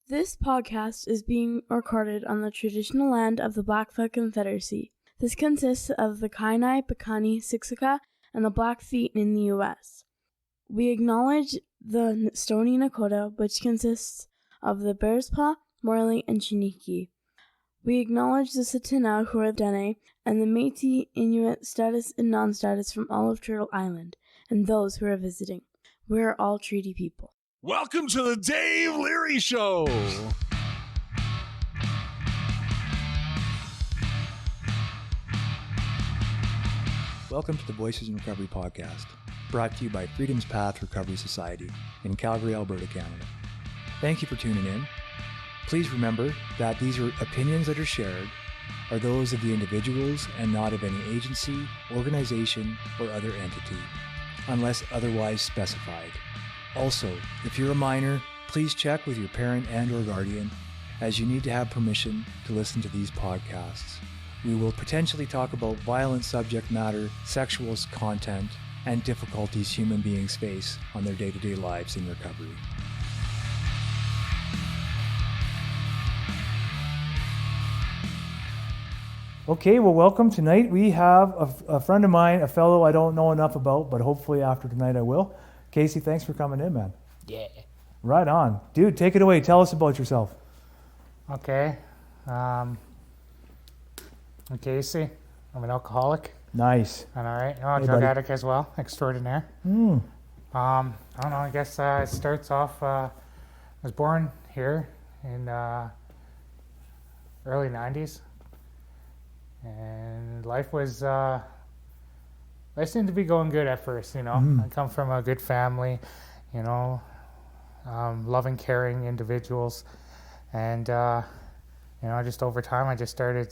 This podcast is being recorded on the traditional land of the Blackfoot Confederacy. This consists of the Kainai, Piikani, Siksika, and the Blackfeet in the U.S. We acknowledge the Stoney Nakoda, which consists of the Bearspaw, Morley, and Chiniki. We acknowledge the Tsuut'ina, who are Dene, and the Métis, Inuit, status and non-status from all of Turtle Island, and those who are visiting. We are all treaty people. Welcome to the Dave Leary Show. Welcome to the Voices in Recovery podcast, brought to you by Freedom's Path Recovery Society in Calgary, Alberta, Canada. Thank you for tuning in. Please remember that these opinions that are shared are those of the individuals and not of any agency, organization, or other entity, unless otherwise specified. Also, if you're a minor, please check with your parent and or guardian, as you need to have permission to listen to these podcasts. We will potentially talk about violent subject matter, sexual content, and difficulties human beings face on their day-to-day lives in recovery. Okay, well, welcome. Tonight we have a friend of mine, a fellow I don't know enough about, but hopefully after tonight I will. Kasey, thanks for coming in, man. Yeah. Right on. Dude, take it away. Tell us about yourself. Okay. I'm Kasey. I'm an alcoholic. Nice. And all right. Hey, Drug buddy. addict as well. Extraordinaire. I don't know. I guess it starts off. I was born here in early 90s. And life seemed to be going good at first, you know. I come from a good family, you know, loving, caring individuals. And, you know, just over time, I just started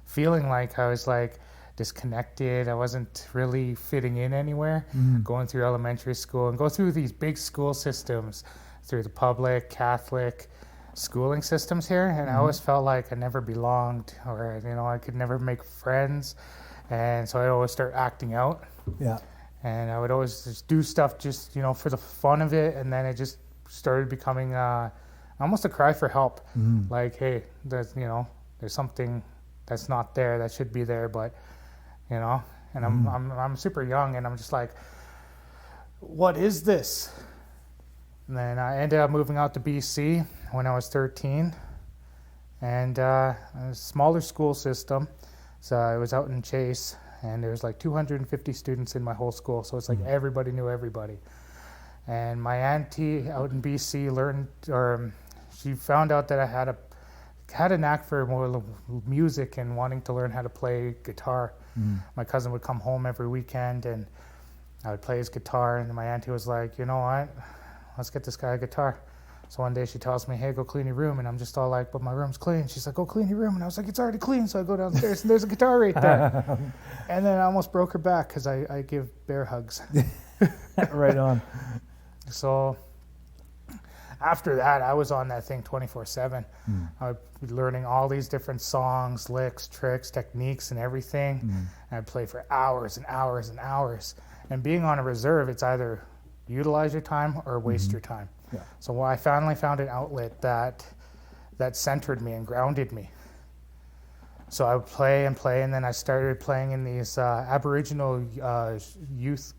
feeling like I was like disconnected. I wasn't really fitting in anywhere, going through elementary school and go through these big school systems, through the public, Catholic schooling systems here. And I always felt like I never belonged, or, you know, I could never make friends. And so I'd always start acting out. Yeah. And I would always just do stuff just, you know, for the fun of it. And then it just started becoming almost a cry for help. Like, hey, there's something that's not there that should be there, but, you know, and I'm super young and I'm just like, what is this? And then I ended up moving out to BC when I was 13. And a smaller school system. So I was out in Chase, and there was like 250 students in my whole school. So it's like everybody knew everybody. And my auntie out in BC she found out that I had a knack for more music and wanting to learn how to play guitar. My cousin would come home every weekend, and I would play his guitar. And my auntie was like, you know what? Let's get this guy a guitar. So one day she tells me, hey, go clean your room. And I'm just all like, but my room's clean. She's like, go clean your room. And I was like, it's already clean. So I go downstairs and there's a guitar right there. And then I almost broke her back because I give bear hugs. Right on. So after that, I was on that thing 24/7. I would be learning all these different songs, licks, tricks, techniques, and everything. And I'd play for hours and hours and hours. And being on a reserve, it's either utilize your time or waste your time. Yeah. So I finally found an outlet that centered me and grounded me. So I would play, and then I started playing in these Aboriginal youth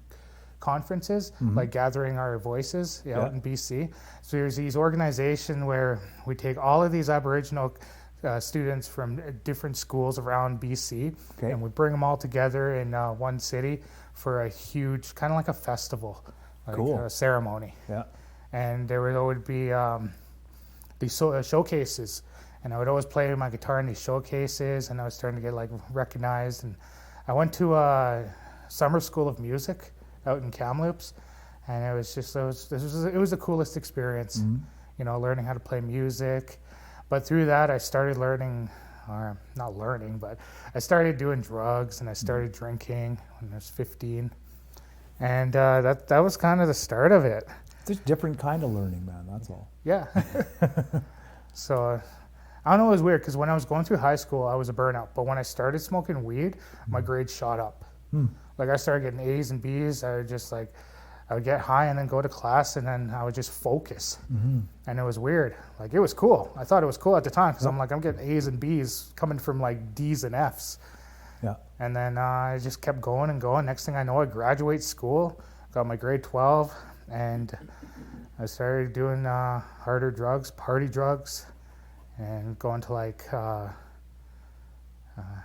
conferences, like gathering our voices out in BC. So there's these organizations where we take all of these Aboriginal students from different schools around BC, and we bring them all together in one city for a huge, kind of like a festival, like a ceremony. Yeah. And there would be these showcases, and I would always play my guitar in these showcases, and I was starting to get like recognized. And I went to a summer school of music out in Kamloops, and it was the coolest experience, you know, learning how to play music. But through that, I started I started doing drugs, and I started drinking when I was 15, and that was kind of the start of it. It's a different kind of learning, man. That's all. Yeah. So I don't know, it was weird because when I was going through high school, I was a burnout. But when I started smoking weed, my grades shot up. Like I started getting A's and B's. I was just like, I would get high and then go to class, and then I would just focus. And it was weird. Like, it was cool. I thought it was cool at the time because I'm like, I'm getting A's and B's coming from like D's and F's. Yeah. And then I just kept going and going. Next thing I know, I graduate school, got my grade 12, and I started doing harder drugs, party drugs, and going to like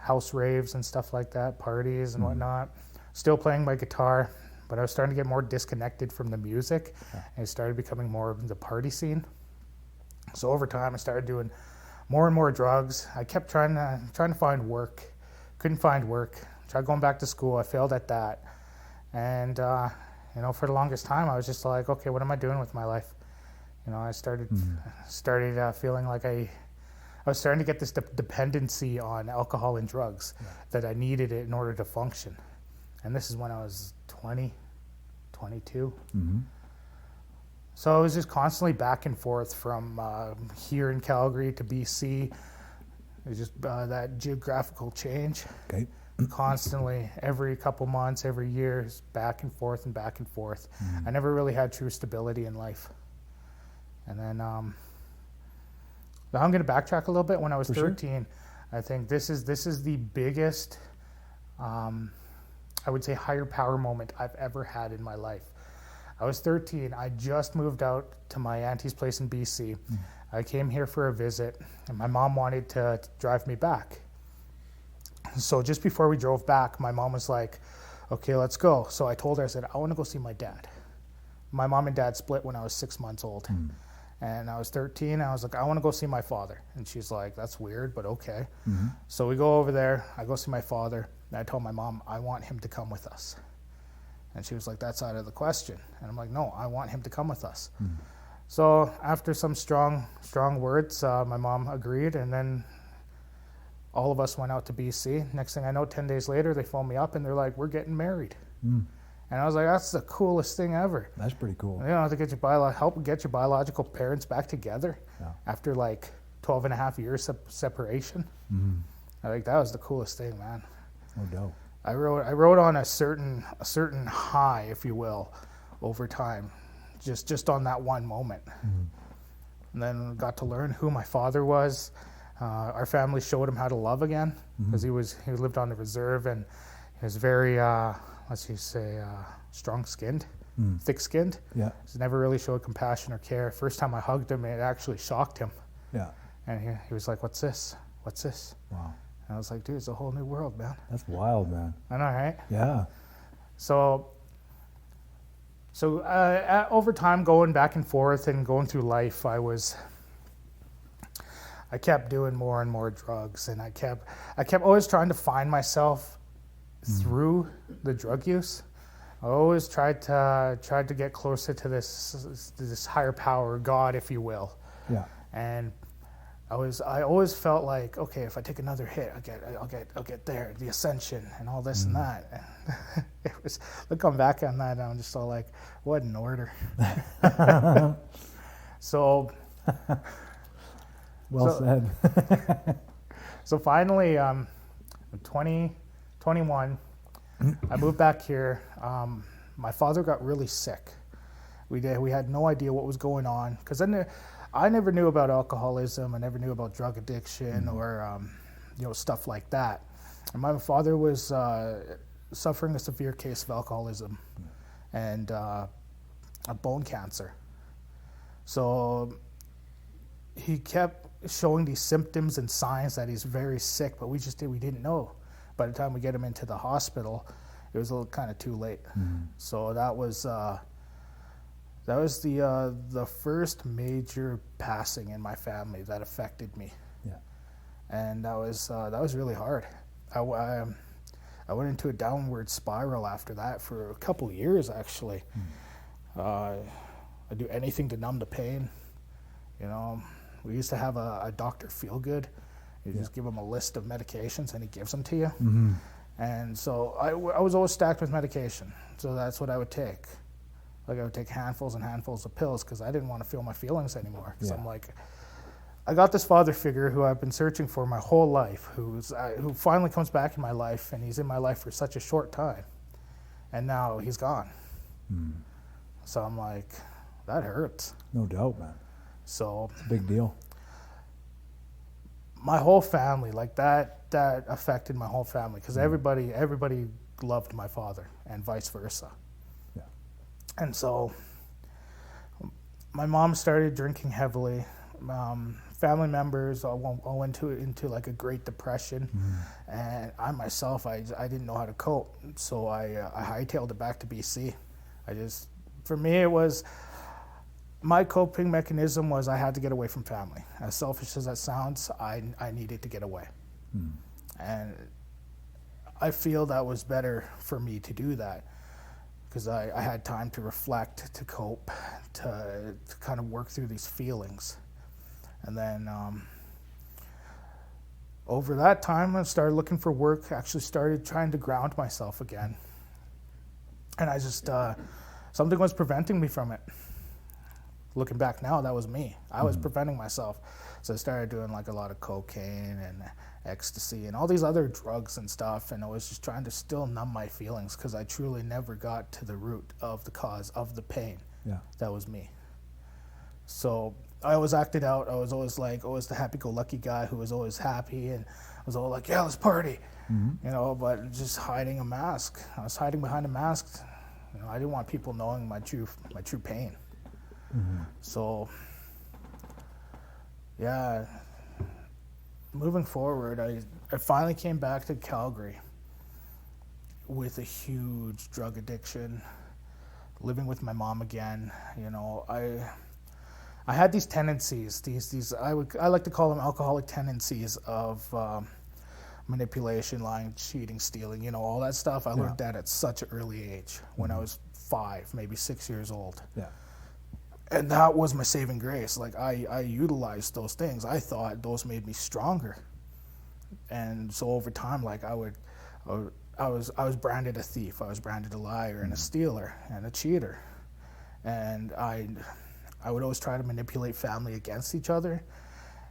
house raves and stuff like that, parties and whatnot. Still playing my guitar, but I was starting to get more disconnected from the music, and it started becoming more of the party scene. So over time, I started doing more and more drugs. I kept trying to find work, couldn't find work. Tried going back to school. I failed at that, and for the longest time, I was just like, okay, what am I doing with my life? I started feeling like I was starting to get this dependency on alcohol and drugs, that I needed it in order to function. And this is when I was 20, 22. So I was just constantly back and forth from here in Calgary to BC. It was just that geographical change. Okay. Constantly, every couple months, every year, back and forth and back and forth. I never really had true stability in life. And then now I'm going to backtrack a little bit. When I was 13, I think this is the biggest, I would say, higher power moment I've ever had in my life. I was 13. I just moved out to my auntie's place in BC. I came here for a visit, and my mom wanted to drive me back. So just before we drove back, my mom was like, okay, let's go. So I told her, I said, I want to go see my dad. My mom and dad split when I was 6 months old. And I was 13. I was like, I want to go see my father. And she's like, that's weird, but okay. So we go over there. I go see my father. And I told my mom, I want him to come with us. And she was like, that's out of the question. And I'm like, no, I want him to come with us. So after some strong words, my mom agreed. And then all of us went out to BC. Next thing I know, 10 days later, they phoned me up and they're like, we're getting married. And I was like, that's the coolest thing ever. That's pretty cool. To get help get your biological parents back together after like 12 and a half years separation. I think that was the coolest thing, man. No doubt. I wrote on a certain high, if you will, over time, just on that one moment. And then got to learn who my father was. Our family showed him how to love again, because he lived on the reserve, and he was very strong-skinned, thick-skinned. Yeah. He never really showed compassion or care. First time I hugged him, it actually shocked him. Yeah. And he was like, "What's this? What's this?" Wow. And I was like, "Dude, it's a whole new world, man." That's wild, man. I know, right? Yeah. So over time, going back and forth and going through life, I kept doing more and more drugs, and I kept always trying to find myself through the drug use. I always tried to get closer to this higher power, God, if you will. Yeah. And I always felt like, okay, if I take another hit, I'll get there, the ascension and all this and that. And it was, looking back on that, I'm just all like, what in order? So. Well said. So finally, 21, I moved back here. My father got really sick. We had no idea what was going on, because I never knew about alcoholism. I never knew about drug addiction or stuff like that. And my father was suffering a severe case of alcoholism and a bone cancer. So he kept showing these symptoms and signs that he's very sick, but we didn't know. By the time we get him into the hospital, it was a little kind of too late. So that was the first major passing in my family that affected me. Yeah. And that was really hard. I went into a downward spiral after that for a couple of years, actually. I'd do anything to numb the pain. We used to have a Dr. Feelgood. You just give him a list of medications and he gives them to you. And so I was always stacked with medication. So that's what I would take. Like, I would take handfuls and handfuls of pills because I didn't want to feel my feelings anymore. Because I'm like, I got this father figure who I've been searching for my whole life, who finally comes back in my life, and he's in my life for such a short time. And now he's gone. So I'm like, that hurts. No doubt, man. So It's a big deal. my whole family, like that affected my whole family, because everybody loved my father and vice versa. Yeah. And so my mom started drinking heavily. Family members all went into like a Great Depression, and I myself, I didn't know how to cope, so I hightailed it back to BC. For me, it was, my coping mechanism was I had to get away from family. As selfish as that sounds, I needed to get away. And I feel that was better for me to do that, because I had time to reflect, to cope, to kind of work through these feelings. And then over that time, I started looking for work, actually started trying to ground myself again. And I just, something was preventing me from it. Looking back now, that was me. I was preventing myself. So I started doing like a lot of cocaine and ecstasy and all these other drugs and stuff. And I was just trying to still numb my feelings, because I truly never got to the root of the cause of the pain. Yeah. That was me. So I always acted out. I was always the happy-go-lucky guy who was always happy and was all like, yeah, let's party, but just hiding a mask. I was hiding behind a mask. I didn't want people knowing my true pain. So, yeah, moving forward, I finally came back to Calgary with a huge drug addiction, living with my mom again. I had these tendencies, these I like to call them alcoholic tendencies of manipulation, lying, cheating, stealing, all that stuff. I learned that at such an early age, when I was 5, maybe 6 years old. Yeah. And that was my saving grace. Like I utilized those things. I thought those made me stronger. And so over time, like I was branded a thief. I was branded a liar and a stealer and a cheater. And I would always try to manipulate family against each other.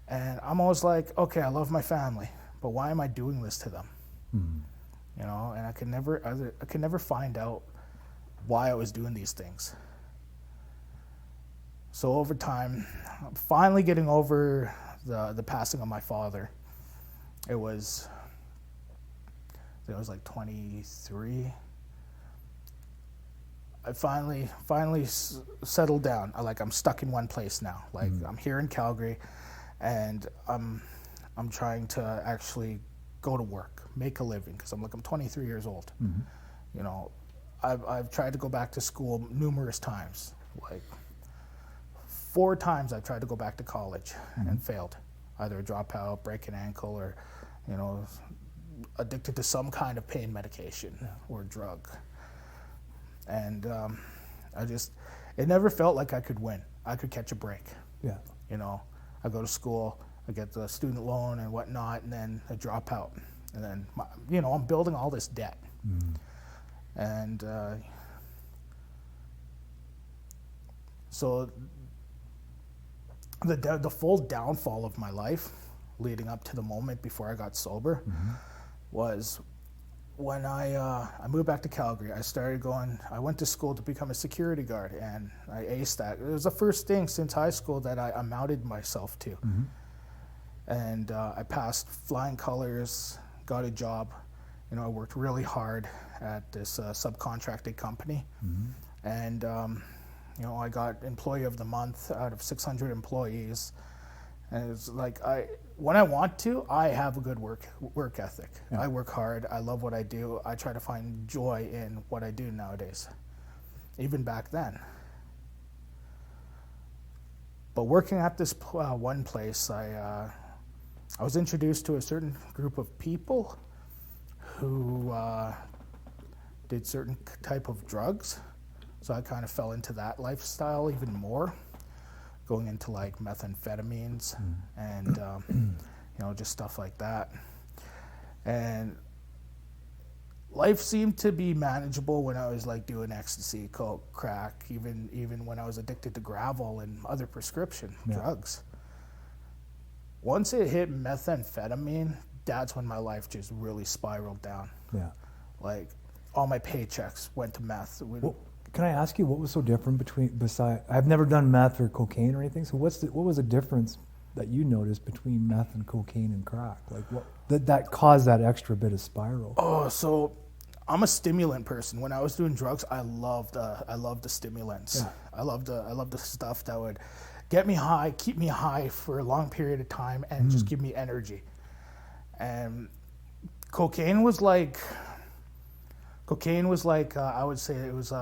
And I'm always like, okay, I love my family, but why am I doing this to them? And I could never find out why I was doing these things. So over time, I'm finally getting over the passing of my father. It was like 23. I finally settled down. I'm stuck in one place now. I'm here in Calgary, and I'm trying to actually go to work, make a living, because I'm 23 years old. I've tried to go back to school numerous times. 4 times I've tried to go back to college and failed. Either a dropout, break an ankle, or addicted to some kind of pain medication or drug. And it never felt like I could win. I could catch a break. Yeah. I go to school, I get the student loan and whatnot, and then I drop out. And then, I'm building all this debt. And so the full downfall of my life leading up to the moment before I got sober was when I moved back to Calgary. I went to school to become a security guard, and I aced that. It was the first thing since high school that I amounted myself to. And I passed flying colors, got a job. I worked really hard at this subcontracted company. And, I got Employee of the Month out of 600 employees. And it's like, when I want to, I have a good work ethic. Yeah. I work hard. I love what I do. I try to find joy in what I do nowadays, even back then. But working at this one place, I was introduced to a certain group of people who did certain type of drugs. So I kind of fell into that lifestyle even more, going into methamphetamines and just stuff like that. And life seemed to be manageable when I was doing ecstasy, coke, crack, even when I was addicted to gravel and other prescription drugs. Once it hit methamphetamine, that's when my life just really spiraled down. Yeah. All my paychecks went to meth. Can I ask you what was so different I've never done meth or cocaine or anything, so what was the difference that you noticed between meth and cocaine and crack? Like what that caused that extra bit of spiral? Oh, so I'm a stimulant person. When I was doing drugs, I loved the stimulants. Yeah. I loved the stuff that would get me high, keep me high for a long period of time, and just give me energy. And cocaine was like I would say it was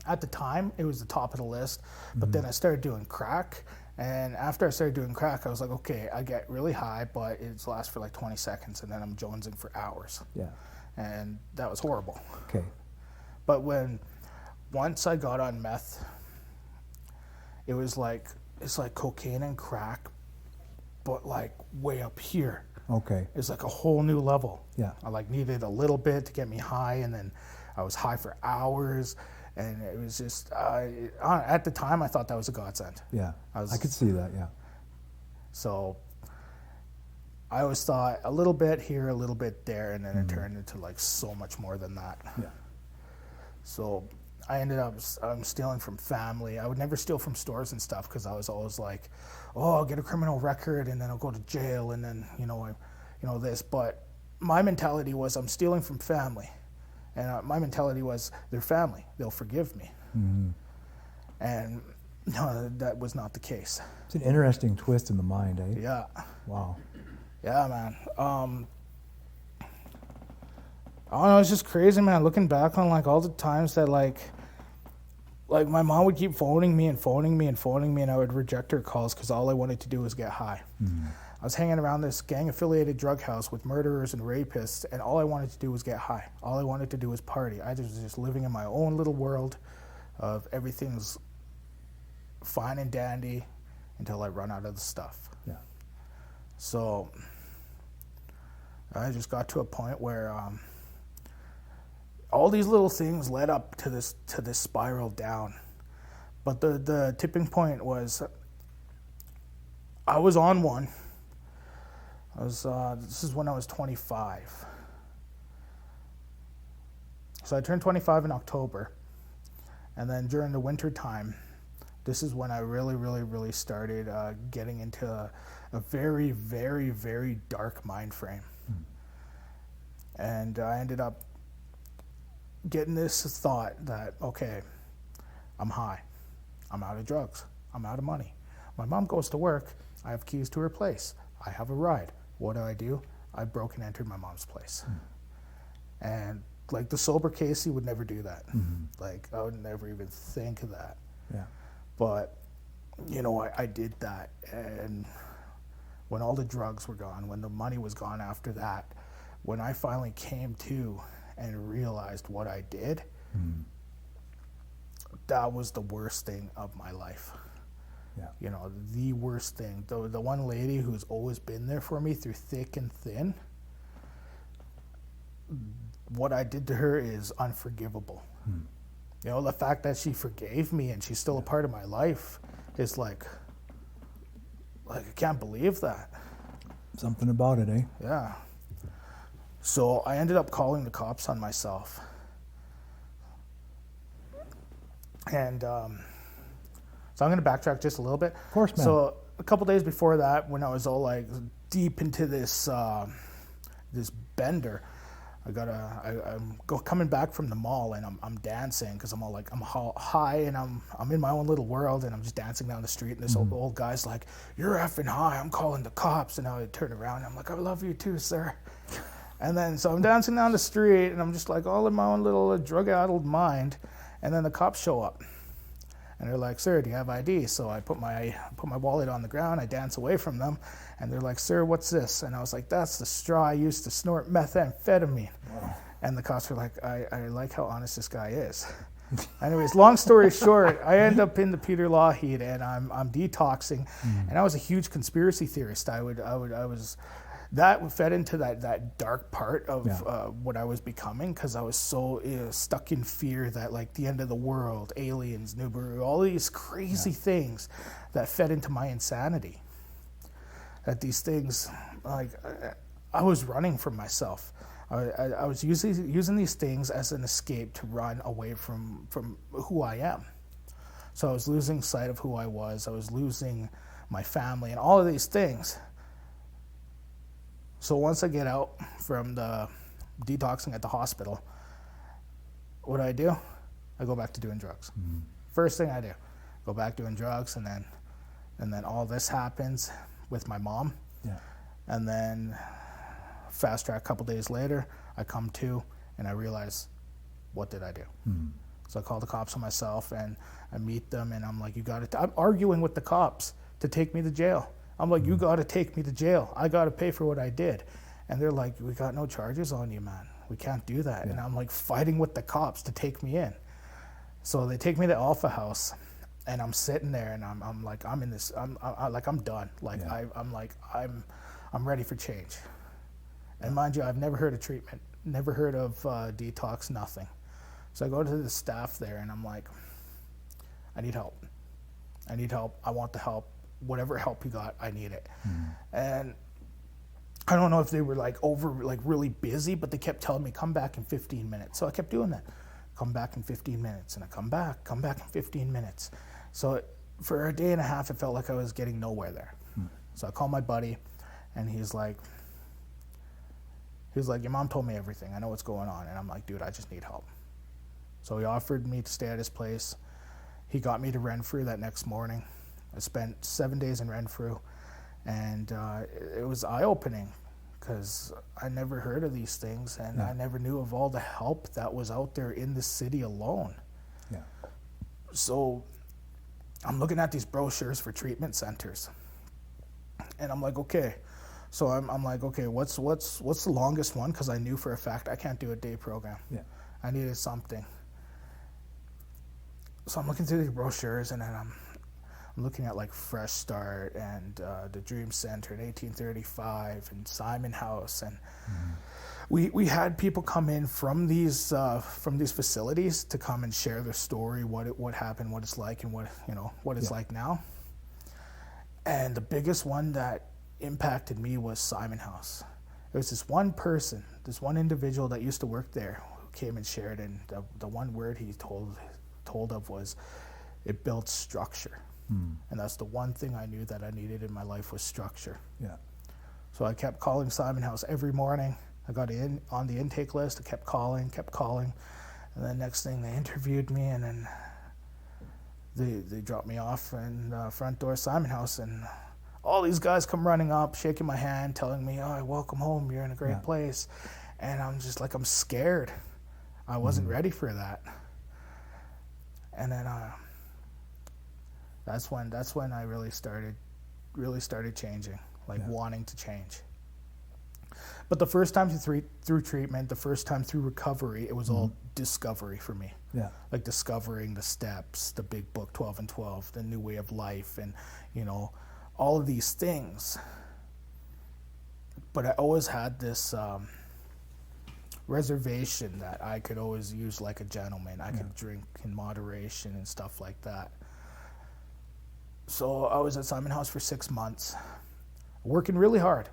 at the time it was the top of the list. But then I started doing crack, and after I started doing crack, I was like, okay, I get really high, but it lasts for like 20 seconds, and then I'm jonesing for hours. Yeah. And that was horrible. Okay. But once I got on meth, it's like cocaine and crack, but like way up here. Okay. It's like a whole new level. Yeah. I like needed a little bit to get me high, and then I was high for hours, and it was just at the time I thought that was a godsend. Yeah. I could see that. Yeah. So I always thought a little bit here, a little bit there, and then it turned into like so much more than that. Yeah. So I ended up stealing from family. I would never steal from stores and stuff because I was always like, oh, I'll get a criminal record and then I'll go to jail and then this. But my mentality was I'm stealing from family, and my mentality was they're family. They'll forgive me. Mm-hmm. And no, that was not the case. It's an interesting twist in the mind, eh? Yeah. Wow. Yeah, man. I don't know, it's just crazy, man, looking back on like all the times that like my mom would keep phoning me, and I would reject her calls because all I wanted to do was get high. I was hanging around this gang-affiliated drug house with murderers and rapists, and all I wanted to do was get high. All I wanted to do was party. I was just living in my own little world of everything's fine and dandy until I run out of the stuff. Yeah. So I just got to a point where all these little things led up to this spiral down. But the tipping point was I was on one. This is when I was 25. So I turned 25 in October. And then during the winter time, this is when I really, really, really started getting into a very, very, very dark mind frame. And I ended up getting this thought that, okay, I'm high. I'm out of drugs. I'm out of money. My mom goes to work. I have keys to her place. I have a ride. What do? I broke and entered my mom's place. And like the sober Kasey would never do that. Like I would never even think of that. Yeah. But, I did that. And when all the drugs were gone, when the money was gone after that, when I finally came to and realized what I did, that was the worst thing of my life. Yeah. The worst thing. The one lady who's always been there for me through thick and thin, what I did to her is unforgivable. The fact that she forgave me and she's still a part of my life is like I can't believe that. Something about it, eh? Yeah. So I ended up calling the cops on myself. And so I'm going to backtrack just a little bit. Of course, man. So a couple days before that, when I was all like deep into this this bender, I'm coming back from the mall and I'm dancing because I'm high and I'm in my own little world and I'm just dancing down the street and this old guy's like, "You're effing high, I'm calling the cops." And I turn around and I'm like, "I love you too, sir." And then so I'm dancing down the street and I'm just like all in my own little drug-addled mind, and then the cops show up. And they're like, "Sir, do you have ID?" So I put my wallet on the ground, I dance away from them, and they're like, "Sir, what's this?" And I was like, "That's the straw I used to snort methamphetamine." Wow. And the cops were like, I like how honest this guy is. Anyways, long story short, I end up in the Peter Lougheed and I'm detoxing, and I was a huge conspiracy theorist. That fed into that dark part of what I was becoming, because I was so stuck in fear that like the end of the world, aliens, Nibiru, all these crazy things that fed into my insanity. That these things, like I was running from myself. I was using these things as an escape to run away from who I am. So I was losing sight of who I was. I was losing my family and all of these things. So once I get out from the detoxing at the hospital, what do? I go back to doing drugs. Mm-hmm. First thing I do, go back doing drugs, and then all this happens with my mom. Yeah. And then fast track a couple days later, I come to and I realize, what did I do? Mm-hmm. So I call the cops on myself and I meet them and I'm like, I'm arguing with the cops to take me to jail. I'm like, you got to take me to jail. I got to pay for what I did. And they're like, we got no charges on you, man. We can't do that. Yeah. And I'm like fighting with the cops to take me in. So they take me to Alpha House and I'm sitting there and I'm like, I'm done. Like, yeah. I'm ready for change. And mind you, I've never heard of treatment, never heard of detox, nothing. So I go to the staff there and I'm like, I need help. I want the help. Whatever help you got, I need it. Mm-hmm. And I don't know if they were really busy, but they kept telling me, come back in 15 minutes. So I kept doing that. Come back in 15 minutes. And I come back in 15 minutes. So for a day and a half, it felt like I was getting nowhere there. Mm-hmm. So I call my buddy and he's like, your mom told me everything. I know what's going on. And I'm like, dude, I just need help. So he offered me to stay at his place. He got me to Renfrew that next morning. I spent 7 days in Renfrew, and it was eye-opening because I never heard of these things, and I never knew of all the help that was out there in the city alone. Yeah. So I'm looking at these brochures for treatment centers, and I'm like, okay. So I'm like, okay, what's the longest one? Because I knew for a fact I can't do a day program. Yeah. I needed something. So I'm looking through these brochures, and then I'm looking at like Fresh Start and the Dream Center in 1835 and Simon House, and we had people come in from these facilities to come and share their story, what happened, what it's like, and what it's like now. And the biggest one that impacted me was Simon House. There was this one person, this one individual that used to work there who came and shared, and the one word he told of was, it built structure. And that's the one thing I knew that I needed in my life was structure. Yeah. So I kept calling Simon House every morning. I got in on the intake list. I kept calling. And then next thing, they interviewed me, and then they dropped me off in the front door of Simon House, and all these guys come running up, shaking my hand, telling me, oh, welcome home, you're in a great place. And I'm just like, I'm scared. I wasn't ready for that. And then that's when I really started changing, wanting to change. But the first time through treatment, the first time through recovery, it was all discovery for me. Yeah. Like discovering the steps, the big book, 12 and 12, the new way of life, and, all of these things. But I always had this reservation that I could always use like a gentleman. I could drink in moderation and stuff like that. So I was at Simon House for 6 months, working really hard.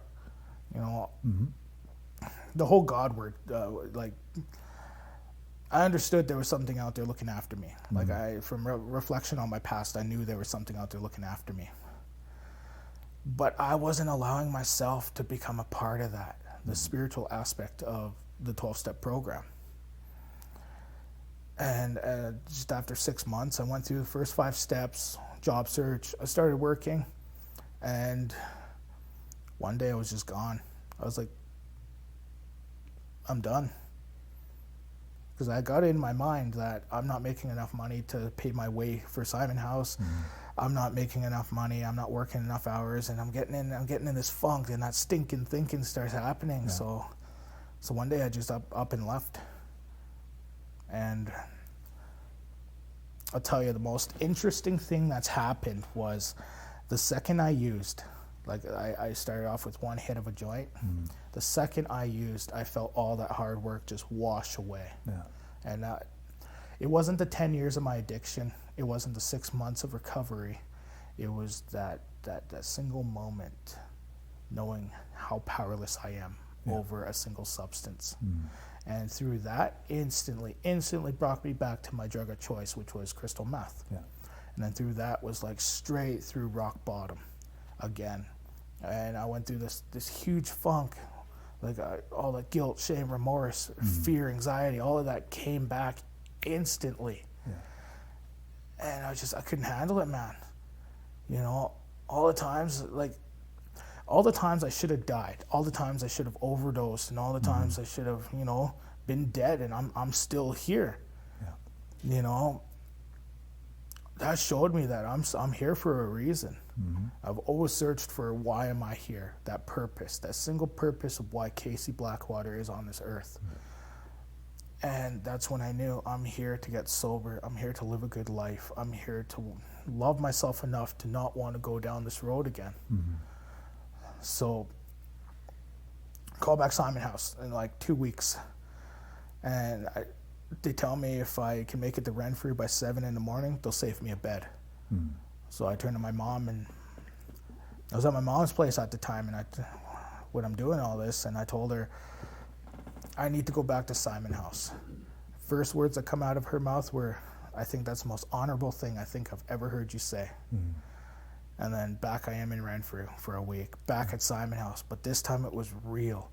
The whole God word, I understood there was something out there looking after me. From reflection on my past, I knew there was something out there looking after me. But I wasn't allowing myself to become a part of that, the spiritual aspect of the 12-step program. And just after 6 months, I went through the first 5 steps, job search. I started working, and one day I was just gone. I was like, I'm done. Because I got it in my mind that I'm not making enough money to pay my way for Simon House. I'm not making enough money. I'm not working enough hours, and I'm getting in this funk, and that stinking thinking starts happening. Yeah. So one day I just up and left. And I'll tell you, the most interesting thing that's happened was the second I used, I started off with one hit of a joint. The second I used, I felt all that hard work just wash away. Yeah. And it wasn't the 10 years of my addiction. It wasn't the 6 months of recovery. It was that single moment, knowing how powerless I am over a single substance. And through that, instantly brought me back to my drug of choice, which was crystal meth. Yeah. And then through that was like straight through rock bottom again. And I went through this huge funk, like all the guilt, shame, remorse, fear, anxiety, all of that came back instantly. Yeah. And I couldn't handle it, man. You know, all the times I should have died, all the times I should have overdosed, and all the times I should have, you know, been dead, and I'm still here. Yeah. You know, that showed me that I'm here for a reason. I've always searched for why am I here, that purpose, that single purpose of why Kasey Blackwater is on this earth. And that's when I knew I'm here to get sober. I'm here to live a good life. I'm here to love myself enough to not want to go down this road again. So, call back Simon House in like 2 weeks. And they tell me if I can make it to Renfrew by 7 in the morning, they'll save me a bed. So I turned to my mom, and I was at my mom's place at the time, and when I'm doing all this, and I told her, I need to go back to Simon House. First words that come out of her mouth were, I think that's the most honorable thing I think I've ever heard you say. And then back I am in Renfrew for a week, back at Simon House, but this time it was real,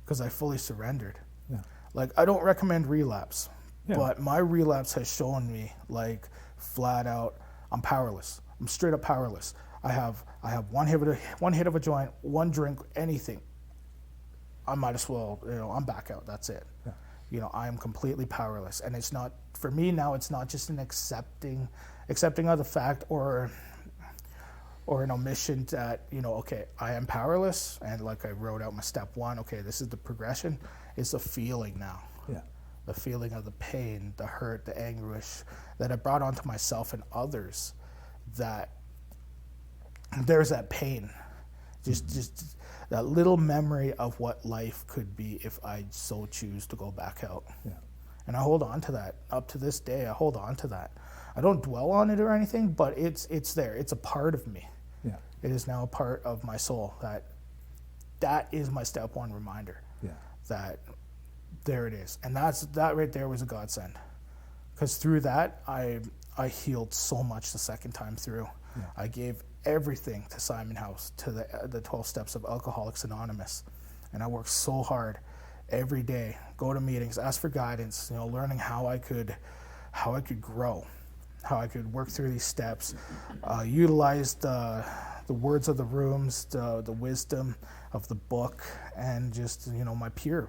because I fully surrendered. Yeah. Like, I don't recommend relapse, but my relapse has shown me, like, flat out, I'm powerless. I'm straight up powerless. I have one hit of a joint, one drink, anything. I might as well, you know, I'm back out. That's it. Yeah. You know, I am completely powerless, and it's not, for me now, it's not just an accepting of the fact or an omission that, you know, okay, I am powerless, and like I wrote out my step one, okay, this is the progression. It's a feeling now. Yeah. The feeling of the pain, the hurt, the anguish that I brought onto myself and others, that there's that pain. Just that little memory of what life could be if I so choose to go back out. Yeah. And I hold on to that. Up to this day, I hold on to that. I don't dwell on it or anything, but it's there. It's a part of me. Yeah. It is now a part of my soul. That is my step one reminder. Yeah. That there it is. And that right there was a godsend. Because through that, I healed so much the second time through. Yeah. I gave everything to Simon House, to the 12 steps of Alcoholics Anonymous. And I worked so hard every day, go to meetings, ask for guidance, you know, learning how I could grow, how I could work through these steps, utilize the words of the rooms, the wisdom of the book, and just, you know, my peer.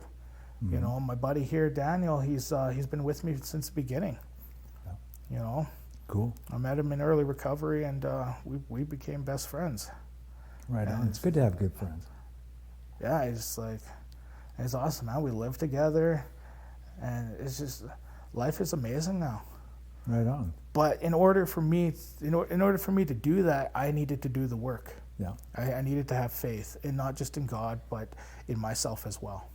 You know, my buddy here, Daniel, he's been with me since the beginning. Yeah. You know. Cool. I met him in early recovery, and we became best friends. Right on. It's good to have good friends. Yeah, it's awesome, man. We live together, and it's just, life is amazing now. Right on. But in order for me to do that, I needed to do the work. Yeah. I needed to have faith, and not just in God, but in myself as well.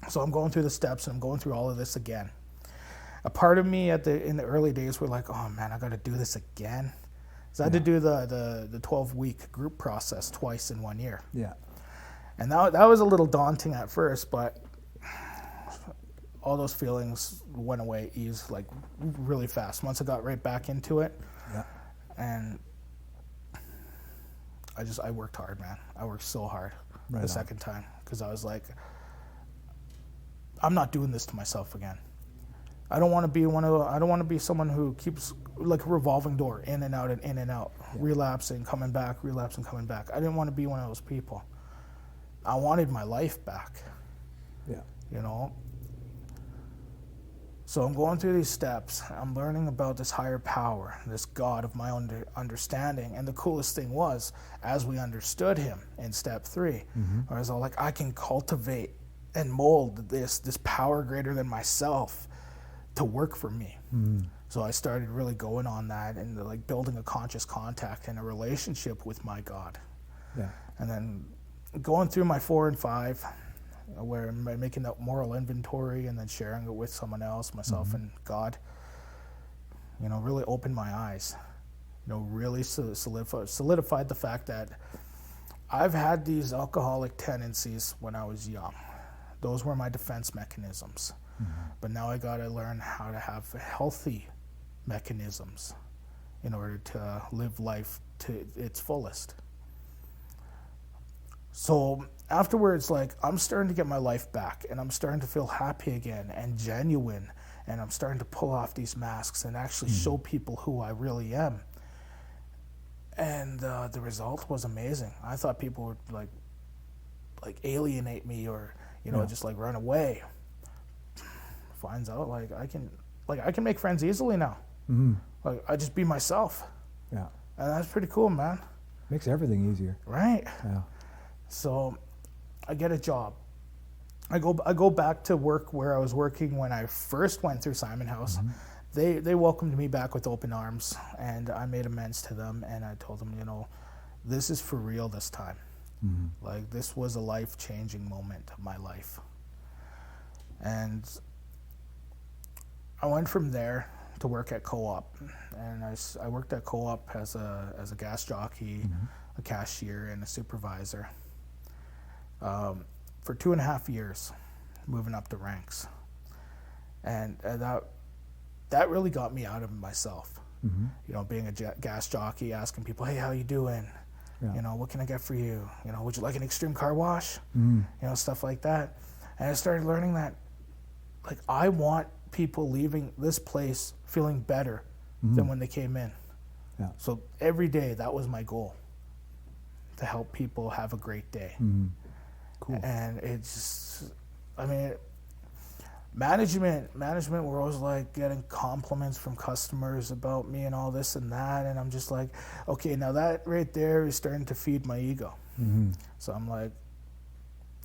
So I'm going through the steps, and I'm going through all of this again. A part of me in the early days were like, oh man, I got to do this again. So I had to do the 12-week group process twice in 1 year. Yeah. And that was a little daunting at first, but all those feelings went away, eased like really fast. Once I got right back into it, and I worked hard, man. I worked so hard second time, because I was like, I'm not doing this to myself again. I don't want to be someone who keeps like a revolving door, in and out and in and out, relapsing, coming back, relapsing, coming back. I didn't want to be one of those people. I wanted my life back. Yeah. You know? So I'm going through these steps. I'm learning about this higher power, this God of my own understanding. And the coolest thing was, as we understood him in step 3, I was all like, I can cultivate and mold this power greater than myself to work for me. So I started really going on that, and like building a conscious contact and a relationship with my God. Yeah. And then going through my 4 and 5, where I'm making that moral inventory and then sharing it with someone else, myself and God, you know, really opened my eyes, you know, really solidified the fact that I've had these alcoholic tendencies when I was young. Those were my defense mechanisms. But now I got to learn how to have healthy mechanisms in order to live life to its fullest. So afterwards, like, I'm starting to get my life back, and I'm starting to feel happy again and genuine, and I'm starting to pull off these masks and actually show people who I really am. And the result was amazing. I thought people would like alienate me or, you know, just like run away. Finds out like I can make friends easily now. Like, I just be myself. Yeah. And that's pretty cool, man. Makes everything easier. Right. Yeah. So I get a job. I go back to work where I was working when I first went through Simon House. They welcomed me back with open arms, and I made amends to them, and I told them, you know, this is for real this time. Like, this was a life-changing moment of my life. And I went from there to work at Co-op, and I worked at Co-op as a gas jockey, a cashier, and a supervisor for 2.5 years, moving up the ranks. And that really got me out of myself. You know, being a gas jockey, asking people, hey, how you doing? You know, what can I get for you? You know, would you like an extreme car wash? You know, stuff like that. And I started learning that, like, I want people leaving this place feeling better than when they came in. Yeah. So every day, that was my goal, to help people have a great day. Cool. And it's, I mean, management were always like getting compliments from customers about me and all this and that, and I'm just like, okay, now that right there is starting to feed my ego. So I'm like,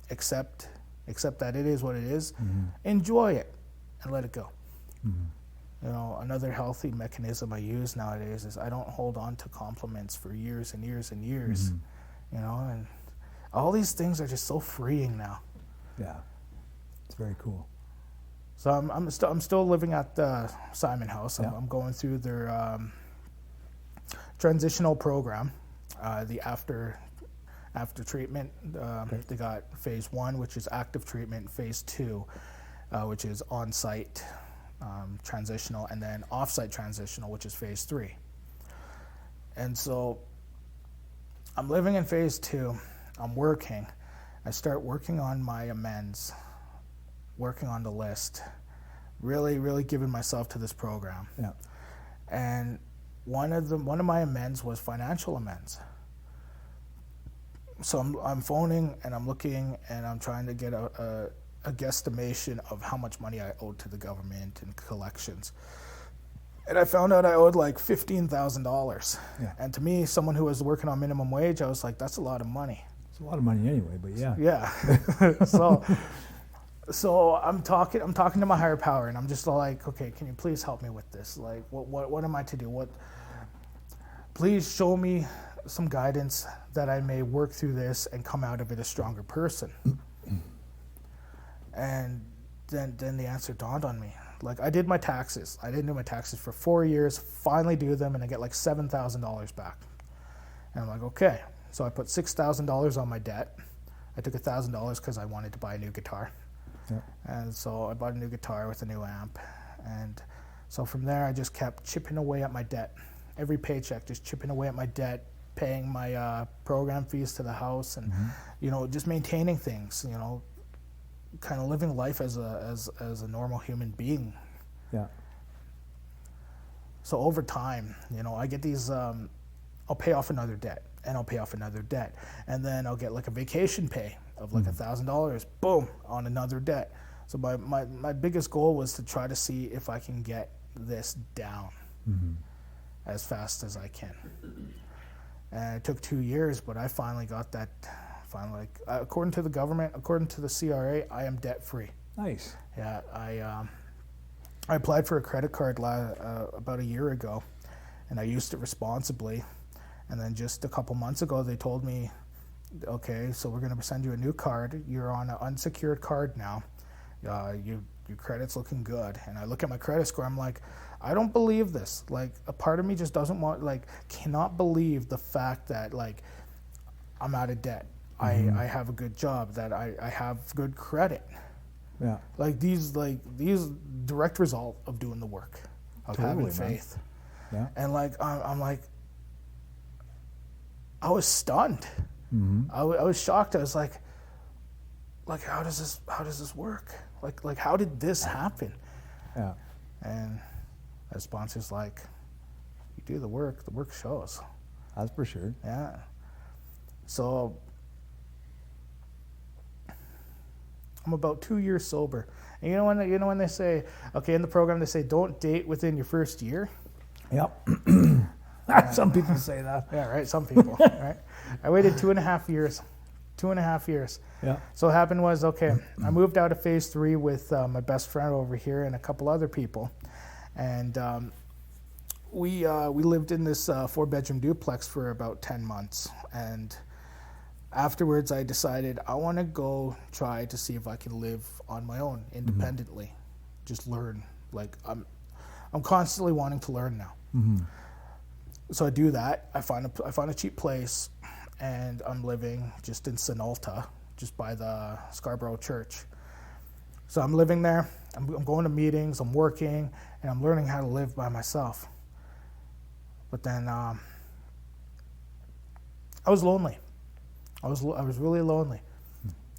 accept that it is what it is, enjoy it, and let it go. You know, another healthy mechanism I use nowadays is I don't hold on to compliments for years and years and years. You know, and all these things are just so freeing now. Yeah. It's very cool. So I'm still living at the Simon House. I'm going through their transitional program, the after treatment. They got phase 1, which is active treatment, phase 2, which is on-site transitional, and then off-site transitional, which is phase 3. And so I'm living in phase 2. I'm working. I start working on my amends, working on the list, really giving myself to this program. Yeah. And one of my amends was financial amends. So I'm phoning and I'm looking and I'm trying to get a guesstimation of how much money I owed to the government and collections. And I found out I owed like $15,000. Yeah. And to me, someone who was working on minimum wage, I was like, that's a lot of money. It's a lot of money anyway, but yeah. Yeah. So I'm talking to my higher power, and I'm just like, okay, can you please help me with this? Like, what am I to do? Please show me some guidance that I may work through this and come out of it a stronger person. And then the answer dawned on me. Like, I did my taxes. I didn't do my taxes for 4 years, finally do them, and I get like $7,000 back. And I'm like, okay. So I put $6,000 on my debt. I took $1,000 because I wanted to buy a new guitar. Yeah. And so I bought a new guitar with a new amp. And so from there, I just kept chipping away at my debt. Every paycheck, just chipping away at my debt, paying my program fees to the house, and you know, just maintaining things. You know, kind of living life as a normal human being. Yeah. So over time, you know, I get these. I'll pay off another debt, and I'll pay off another debt, and then I'll get like a vacation pay of like $1,000. Boom, on another debt. So my biggest goal was to try to see if I can get this down as fast as I can. And it took 2 years, but I finally got that. Finally, according to the government, according to the CRA, I am debt free. Nice. Yeah, I applied for a credit card about a year ago, and I used it responsibly. And then just a couple months ago, they told me, okay, so we're going to send you a new card. You're on an unsecured card now. Your credit's looking good. And I look at my credit score. I'm like, I don't believe this. Like, a part of me just cannot believe the fact that, like, I'm out of debt. Mm-hmm. I have a good job, that I have good credit. Yeah. Like these direct result of doing the work, of having faith. Yeah. And like I'm like, I was stunned. Mm-hmm. I was shocked. I was like how does this work? Like how did this happen? Yeah. And the sponsor's like, you do the work shows. That's for sure. Yeah. So I'm about 2 years sober. And you know when they say, okay, in the program they say don't date within your first year? Yep. Some people say that. Yeah, right, some people. Right. I waited 2.5 years. 2.5 years. Yeah. So what happened was, okay, I moved out of phase 3 with my best friend over here and a couple other people. And we lived in this 4-bedroom duplex for about 10 months. And afterwards, I decided I want to go try to see if I can live on my own independently. Mm-hmm. Just learn. Like I'm constantly wanting to learn now. Mm-hmm. So I do that. I find a cheap place, and I'm living just in Sinalta, just by the Scarborough Church. So I'm living there. I'm going to meetings. I'm working, and I'm learning how to live by myself. But then I was lonely. I was really lonely.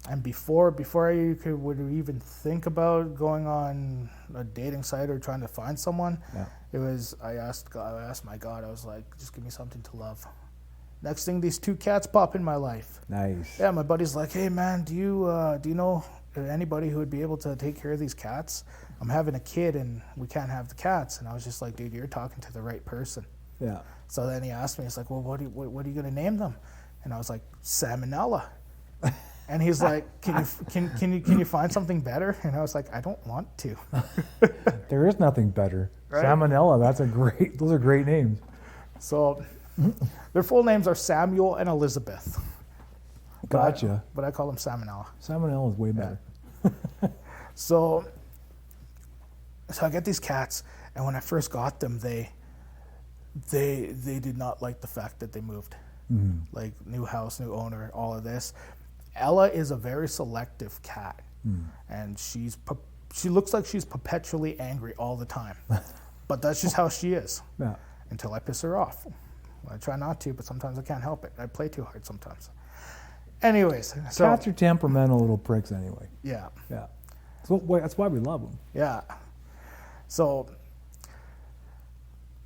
And before I would even think about going on a dating site or trying to find someone, it was I asked my God, I was like, just give me something to love. Next thing, these 2 cats pop in my life. Nice. Yeah, my buddy's like, hey man, do you know anybody who would be able to take care of these cats? I'm having a kid and we can't have the cats. And I was just like, dude, you're talking to the right person. Yeah. So then he asked me, he's like, well, what are you gonna name them? And I was like, Salmonella. And he's like, can you find something better? And I was like, I don't want to. There is nothing better. Right? Salmonella, those are great names. So their full names are Samuel and Elizabeth. Gotcha. But I call them Salmonella. Salmonella is way better. Yeah. So I get these cats, and when I first got them, they did not like the fact that they moved. Mm-hmm. Like new house, new owner, all of this. Ella is a very selective cat, and she looks like she's perpetually angry all the time. But that's just how she is. Yeah. Until I piss her off. I try not to, but sometimes I can't help it. I play too hard sometimes. Anyways, so cats are temperamental little pricks anyway. Yeah. Yeah. That's why we love them. Yeah. So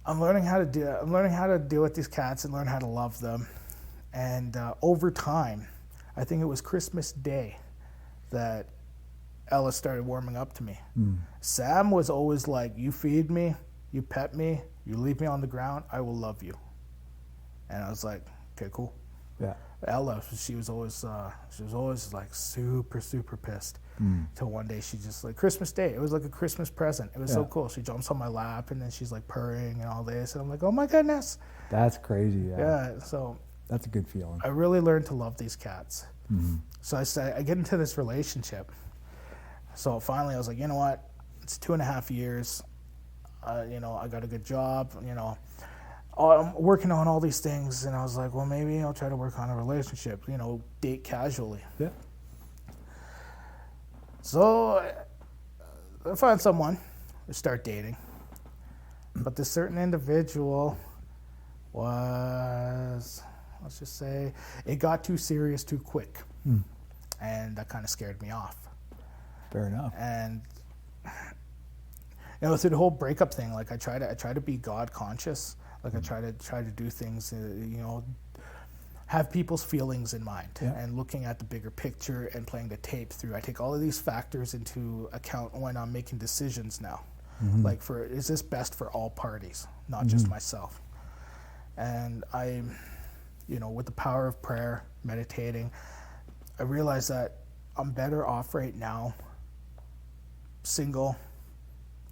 I'm learning how to deal with these cats and learn how to love them. And over time, I think it was Christmas Day that Ella started warming up to me. Sam was always like, you feed me, you pet me, you leave me on the ground, I will love you. And I was like, okay, cool. Yeah. Ella, she was always like super, super pissed. Till one day she just like, Christmas Day, it was like a Christmas present. It was so cool. She jumps on my lap and then she's like purring and all this. And I'm like, oh my goodness. That's crazy. Yeah. So that's a good feeling. I really learned to love these cats. Mm-hmm. So I get into this relationship. So finally I was like, you know what? It's 2.5 years. I got a good job, I'm working on all these things, and I was like, well, maybe I'll try to work on a relationship, date casually. Yeah. So I find someone, I start dating. But this certain individual was, let's just say, it got too serious too quick. And that kind of scared me off. Fair enough. And through the whole breakup thing, like I try to be God conscious. Like I try to do things, have people's feelings in mind, and looking at the bigger picture and playing the tape through. I take all of these factors into account when I'm making decisions now. Mm-hmm. Like, is this best for all parties, not just myself? And I, with the power of prayer, meditating, I realize that I'm better off right now, single,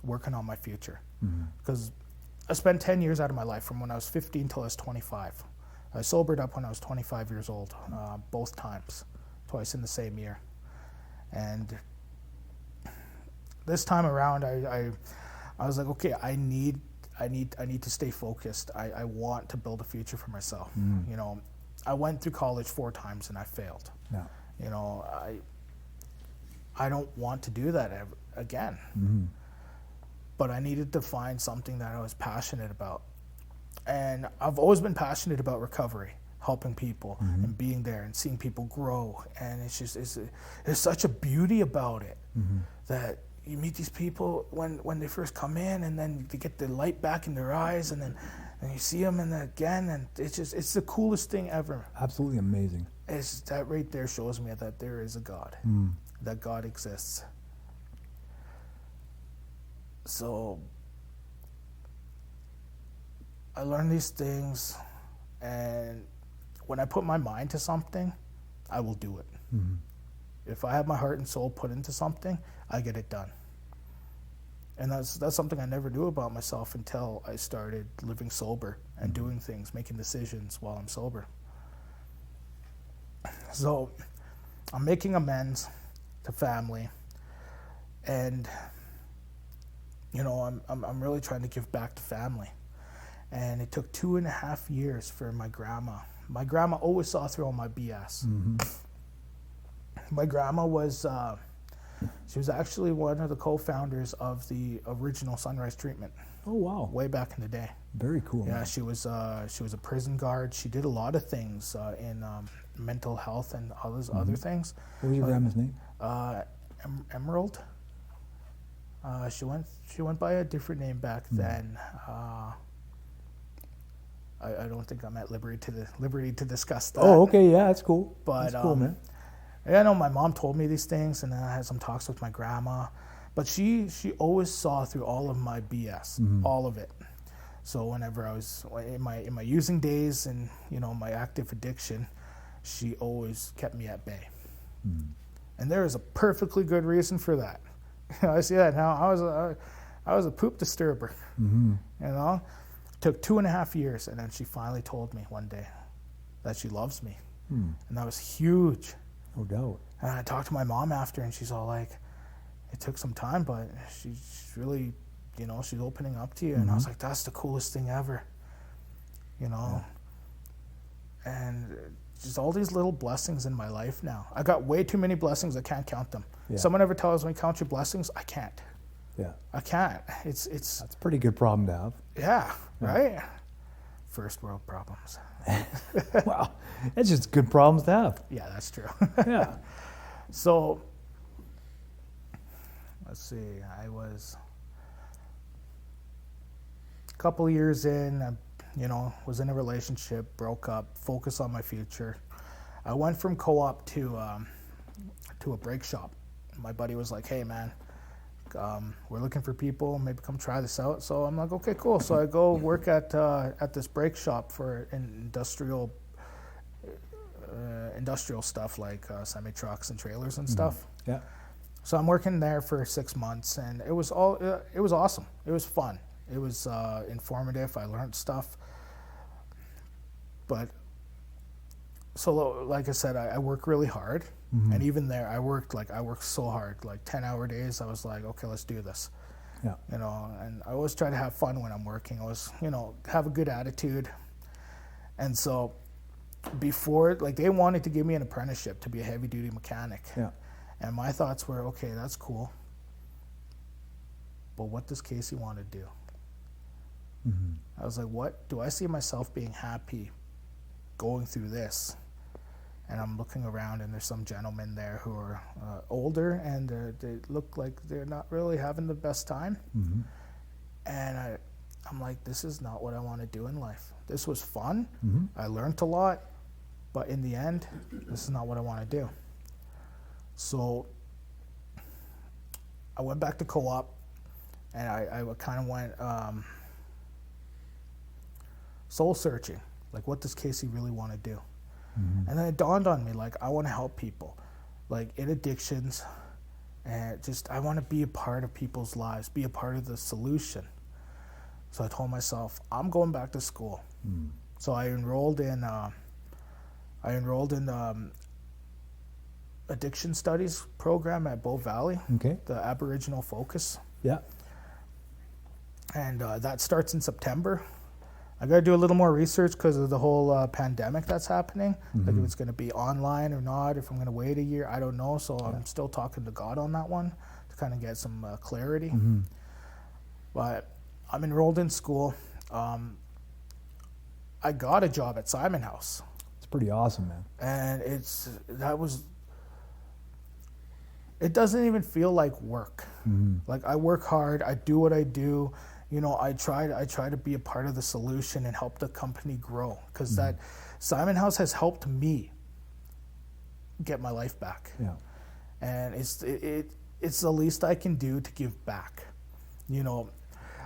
working on my future. Because I spent 10 years out of my life, from when I was 15 till I was 25. I sobered up when I was 25 years old, both times, twice in the same year. And this time around, I was like, okay, I need to stay focused. I want to build a future for myself. I went through college 4 times and I failed. Yeah. You know, I don't want to do that again. But I needed to find something that I was passionate about. And I've always been passionate about recovery, helping people and being there and seeing people grow. And it's just, there's such a beauty about it that you meet these people when they first come in, and then they get the light back in their eyes, and then you see them and then again, and it's the coolest thing ever. Absolutely amazing. It's that right there shows me that there is a God, that God exists. So I learned these things, and when I put my mind to something, I will do it. If I have my heart and soul put into something, I get it done. And that's something I never knew about myself until I started living sober and doing things, making decisions while I'm sober. So I'm making amends to family, and you know, I'm really trying to give back to family. And it took 2.5 years for my grandma. My grandma always saw through all my BS. My grandma was, she was actually one of the co-founders of the original Sunrise treatment. Oh, wow. Way back in the day. Very cool. Yeah, Man. she was a prison guard. She did a lot of things in mental health and other things. What was your grandma's name? Emerald. She went by a different name back then. I don't think I'm at liberty to discuss that. Oh, okay, yeah, that's cool. But that's cool, man. Yeah, I know my mom told me these things, and then I had some talks with my grandma. But she always saw through all of my BS, all of it. So whenever I was in my using days and you know my active addiction, she always kept me at bay. And there is a perfectly good reason for that. You know, I see that now. I was a poop disturber. You know, it took 2.5 years, and then she finally told me one day that she loves me, and that was huge. No doubt. And I talked to my mom after, and she's all like, "It took some time, but she's really, you know, she's opening up to you." And I was like, "That's the coolest thing ever," you know. And just all these little blessings in my life now. I got way too many blessings. I can't count them. Yeah. Someone ever tells me count your blessings? I can't. Yeah. I can't. It's That's a pretty good problem to have. yeah, right? First world problems. Wow. That's just good problems to have. Yeah, that's true. Yeah. So, let's see. I was a couple years in, you know, was in a relationship, broke up, focused on my future. I went from co-op to a break shop. My buddy was like, "Hey, man, we're looking for people. Maybe come try this out." So I'm like, "Okay, cool." So I go work at this break shop for industrial stuff like semi trucks and trailers and stuff. Yeah. So I'm working there for 6 months, and it was awesome. It was fun. It was informative. I learned stuff. But so like I said, I work really hard. And even there, I worked so hard, like 10-hour days. I was like, okay, let's do this. Yeah. You know, and I always try to have fun when I'm working. I always, you know, have a good attitude. And so before, like, they wanted to give me an apprenticeship to be a heavy-duty mechanic. Yeah. And my thoughts were, okay, that's cool. But what does Kasey want to do? I was like, what? Do I see myself being happy going through this? And I'm looking around, and there's some gentlemen there who are older, and they look like they're not really having the best time. And I'm like, this is not what I want to do in life. This was fun. I learned a lot. But in the end, this is not what I want to do. So I went back to co-op, and I kind of went soul searching. Like, what does Kasey really want to do? And then it dawned on me, like, I want to help people, like, in addictions, and just, I want to be a part of people's lives, be a part of the solution. So I told myself, I'm going back to school. So I enrolled in addiction studies program at Bow Valley, Okay. the Aboriginal focus. Yeah. And that starts in September. I got to do a little more research because of the whole pandemic that's happening. Like if it's going to be online or not, if I'm going to wait a year, I don't know. So I'm still talking to God on that one to kind of get some clarity. But I'm enrolled in school. I got a job at Simon House. It's pretty awesome, man. And it doesn't even feel like work. Like I work hard, I do what I do. You know, I try to be a part of the solution and help the company grow, because that Simon House has helped me get my life back. Yeah. And it's the least I can do to give back. You know,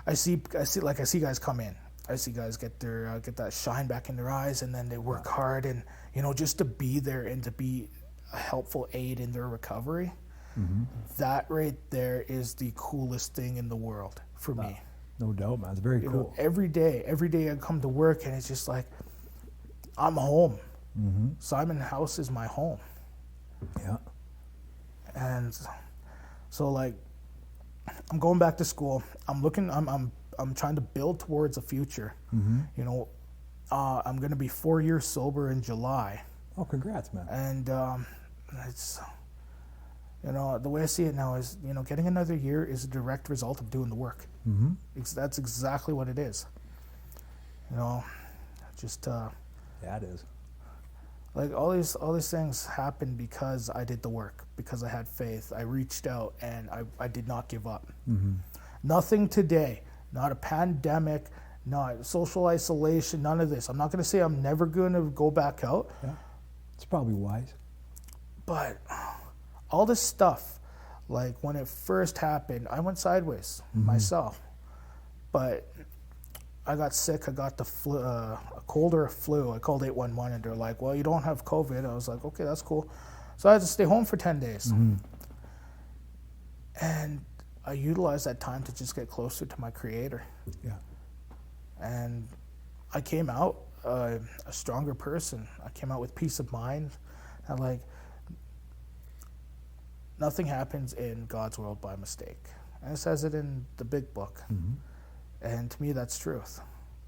I see guys come in. I see guys get that shine back in their eyes, and then they work hard, and you know, just to be there and to be a helpful aid in their recovery. That right there is the coolest thing in the world for me. No doubt, man. It's very You cool. know, every day I come to work and it's just like I'm home. Simon House is my home. Yeah. And so like I'm going back to school. I'm trying to build towards a future. You know, I'm going to be 4 years sober in July. Oh, congrats, man. And it's, you know, the way I see it now is, you know, getting another year is a direct result of doing the work. That's exactly what it is. You know, just Yeah, it is. like all these things happened because I did the work, because I had faith. I reached out and I did not give up. Nothing today, not a pandemic, not social isolation, none of this. I'm not going to say I'm never going to go back out. Yeah. It's probably wise. But all this stuff, like when it first happened, I went sideways myself. But I got sick. I got the flu, a cold or a flu. I called 811 and they're like, well, you don't have COVID. I was like, okay, that's cool. So I had to stay home for 10 days. And I utilized that time to just get closer to my Creator. Yeah. And I came out a stronger person. I came out with peace of mind. And like, nothing happens in God's world by mistake. And it says it in the big book. And to me, that's truth.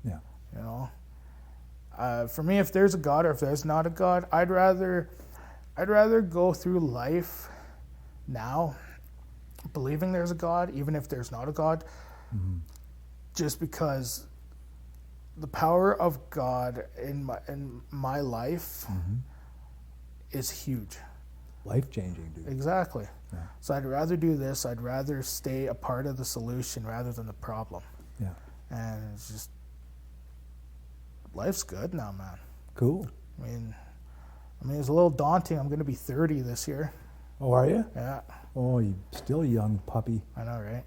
Yeah. You know, for me, if there's a God or if there's not a God, I'd rather go through life now believing there's a God, even if there's not a God, just because the power of God in my life is huge. Life-changing, dude. Exactly. Yeah. So I'd rather do this. I'd rather stay a part of the solution rather than the problem. Yeah. And it's just, life's good now, man. Cool. I mean, it's a little daunting. I'm going to be 30 this year. Oh, are you? Yeah, Oh, you still a young puppy. I know, right?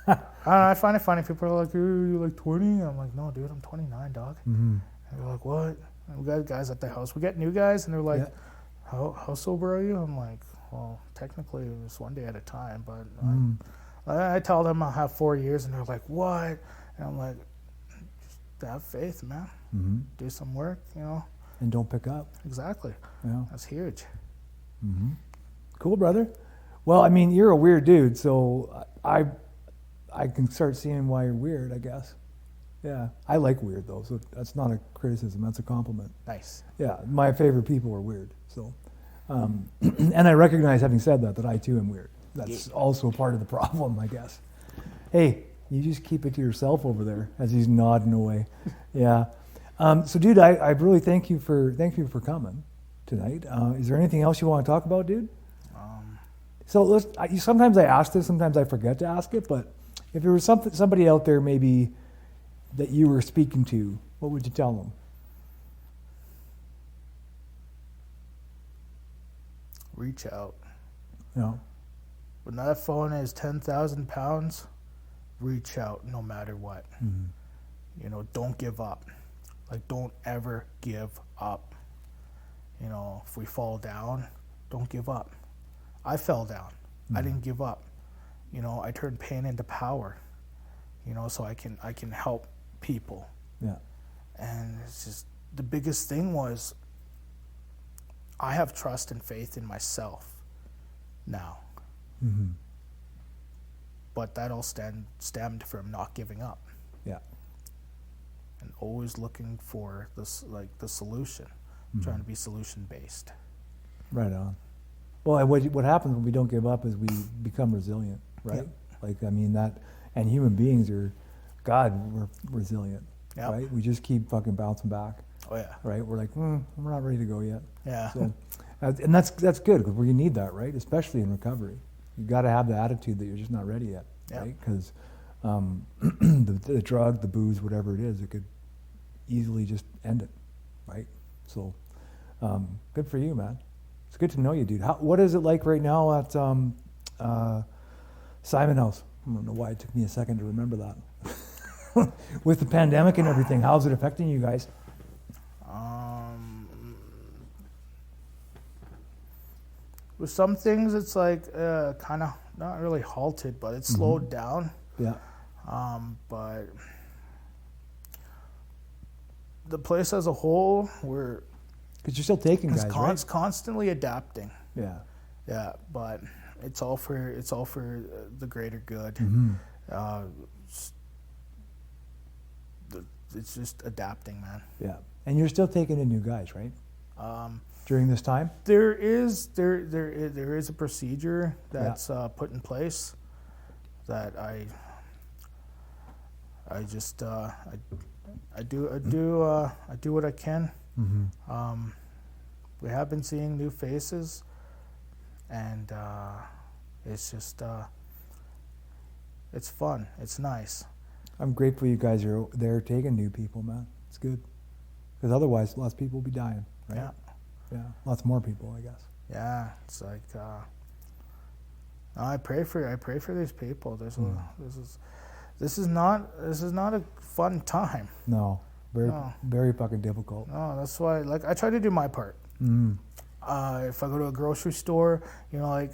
I don't know, I find it funny. People are like, you're like 20? I'm like, no, dude, I'm 29, dog. And they're like, what? And we got guys at the house. We get new guys, and they're like, how sober are you? I'm like, well, technically it's one day at a time, but I tell them I'll have 4 years, and they're like, what? And I'm like, just have faith, man. Do some work, you know. And don't pick up. Exactly. Yeah. That's huge. Cool, brother. Well, I mean, you're a weird dude, so I can start seeing why you're weird, I guess. Yeah. I like weird, though, so that's not a criticism. That's a compliment. Nice. Yeah. My favorite people are weird, so. And I recognize, having said that I, too, am weird. That's also part of the problem, I guess. Hey, you just keep it to yourself over there, as he's nodding away. Yeah. So, dude, I really thank you for coming tonight. Is there anything else you want to talk about, dude? So sometimes I ask this, sometimes I forget to ask it, but if there was somebody out there maybe that you were speaking to, what would you tell them? Reach out. No. When that phone is 10,000 pounds, reach out no matter what. You know, don't give up. Like, don't ever give up. You know, if we fall down, don't give up. I fell down. I didn't give up. You know, I turned pain into power. You know, so I can help people. Yeah. And it's just, the biggest thing was, I have trust and faith in myself now. But that all stemmed from not giving up. Yeah. and always looking for this, like the solution, trying to be solution based. Right on. Well, and what happens when we don't give up is we become resilient, right? Yep. Like, I mean, that, and human beings are, God, we're resilient, Yep. right? We just keep fucking bouncing back, Oh yeah. right? We're like, we're not ready to go yet. Yeah. So, and that's good, because we need that, right? Especially in recovery. You got to have the attitude that you're just not ready yet, Yep. right? Because the drug, the booze, whatever it is, it could easily just end it, right? So, good for you, man. It's good to know you, dude. What is it like right now at Simon House? I don't know why it took me a second to remember that. With the pandemic and everything, how's it affecting you guys? With some things, it's like kind of not really halted, but it's slowed down. Yeah. But the place as a whole, we're Because you're still taking guys, right? constantly adapting. Yeah. Yeah, but it's all for the greater good. It's just adapting, man. Yeah. And you're still taking in new guys, right? During this time? There is a procedure that's put in place that I do what I can. We have been seeing new faces, and it's just it's fun. It's nice. I'm grateful you guys are there taking new people, man. It's good. Because otherwise, lots of people will be dying, right? Yeah. Yeah. Lots more people, I guess. Yeah, it's like I pray for these people. This is not a fun time. No. Very fucking difficult. No, that's why, like, I try to do my part. If I go to a grocery store, you know, like,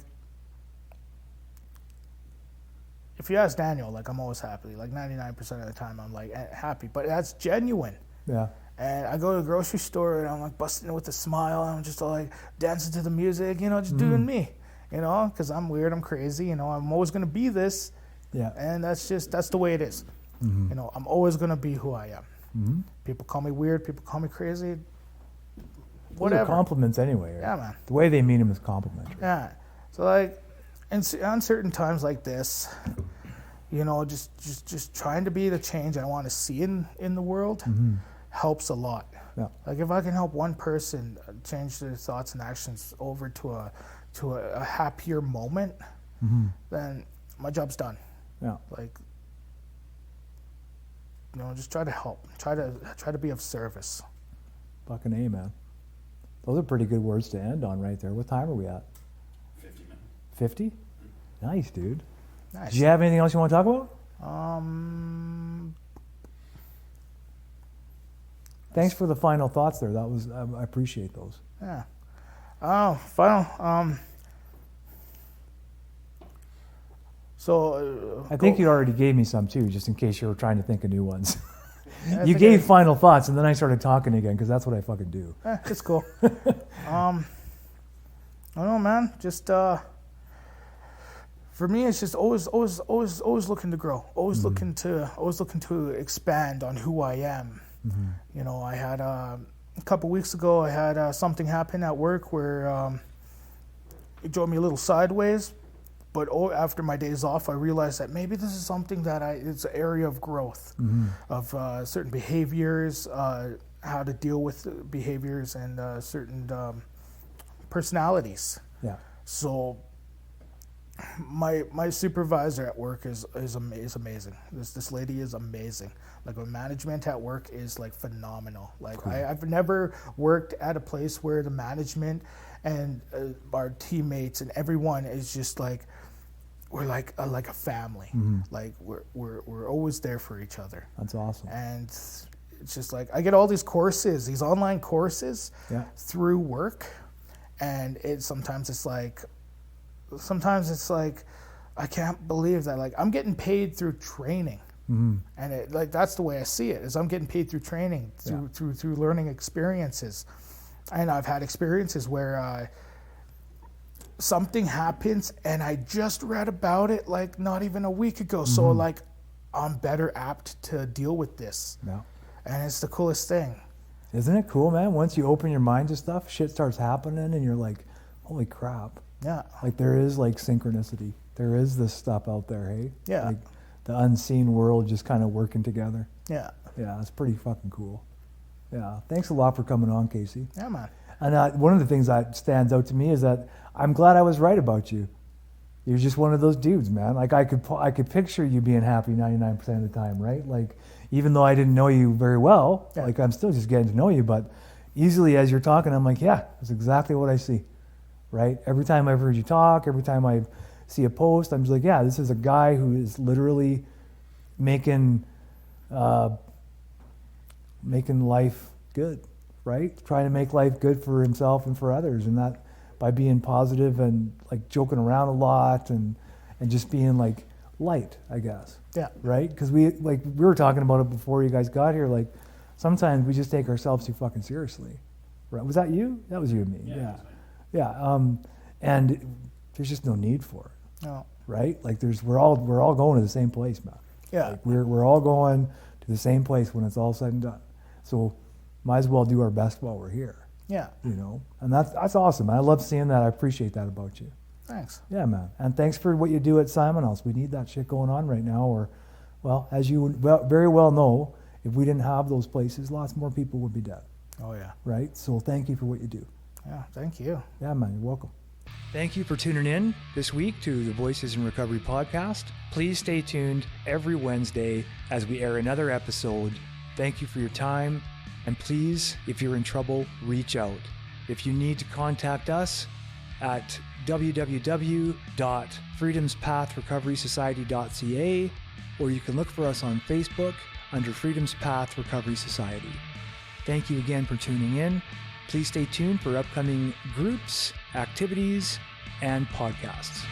if you ask Daniel, like, I'm always happy. Like, 99% of the time, I'm like happy, but that's genuine. Yeah. And I go to the grocery store and I'm like busting it with a smile. And I'm just like dancing to the music, you know, just doing me, you know, because I'm weird, I'm crazy, you know, I'm always going to be this. Yeah. And that's the way it is. You know, I'm always going to be who I am. People call me weird, people call me crazy, whatever. Those are compliments anyway, right? Yeah, man. The way they mean them is complimentary. Yeah. So, like, on certain times like this, you know, just trying to be the change I want to see in the world helps a lot. Yeah. Like, if I can help one person change their thoughts and actions over to a happier moment, then my job's done. Yeah. Like, you know, just try to help. Try to be of service. Fucking A, man. Those are pretty good words to end on right there. What time are we at? 50 minutes. 50? Nice, dude. Nice. Do you have anything else you want to talk about? Thanks for the final thoughts there. That was I appreciate those. Yeah. Oh, final. So I think you already gave me some too, just in case you were trying to think of new ones. I You think gave final thoughts, and then I started talking again because that's what I fucking do. it's cool. I don't know, man. Just for me, it's just always looking to grow. Always looking to expand on who I am. You know, I had a couple weeks ago. I had something happen at work where it drove me a little sideways. But after my days off, I realized that maybe this is something that it's an area of growth, of certain behaviors, how to deal with behaviors and certain personalities. Yeah. So my supervisor at work is amazing. This lady is amazing. Like, my management at work is like phenomenal. Like, cool. I've never worked at a place where the management and our teammates and everyone is just like, we're like a family. Like, we're always there for each other. That's awesome. And it's just like, I get all these courses, these online courses through work, and sometimes it's like I can't believe that, like, I'm getting paid through training. And it, like, that's the way I see it, is I'm getting paid through training, through learning experiences. And I've had experiences where something happens and I just read about it like not even a week ago. So, like, I'm better apt to deal with this. Yeah. And it's the coolest thing. Isn't it cool, man? Once you open your mind to stuff, shit starts happening and you're like, holy crap. Yeah. Like there is like synchronicity. There is this stuff out there, hey? Yeah. Like the unseen world just kind of working together. Yeah. Yeah, it's pretty fucking cool. Yeah. Thanks a lot for coming on, Kasey. Yeah, man. And one of the things that stands out to me is that I'm glad I was right about you. You're just one of those dudes, man. Like I could picture you being happy 99% of the time, right? Like even though I didn't know you very well, Yeah. like I'm still just getting to know you, but easily as you're talking, I'm like, yeah, that's exactly what I see, right? Every time I've heard you talk, every time I see a post, I'm just like, yeah, this is a guy who is literally making life good, right? Trying to make life good for himself and for others, and that by being positive and like joking around a lot and just being like light, I guess. Yeah. Right? Because we were talking about it before you guys got here. Like sometimes we just take ourselves too fucking seriously. Right? Was that you? That was you and me. Yeah. And there's just no need for it. No. Right? Like we're all going to the same place, man. Yeah. Like we're all going to the same place when it's all said and done. So might as well do our best while we're here. Yeah. You know, and that's awesome. I love seeing that. I appreciate that about you. Thanks. Yeah, man. And thanks for what you do at Simonel's. We need that shit going on right now. Or, well, as you very well know, if we didn't have those places, lots more people would be dead. Oh, yeah. Right? So thank you for what you do. Yeah, thank you. Yeah, man. You're welcome. Thank you for tuning in this week to the Voices in Recovery podcast. Please stay tuned every Wednesday as we air another episode. Thank you for your time. And please, if you're in trouble, reach out. If you need to contact us at www.freedomspathrecoverysociety.ca, or you can look for us on Facebook under Freedom's Path Recovery Society. Thank you again for tuning in. Please stay tuned for upcoming groups, activities, and podcasts.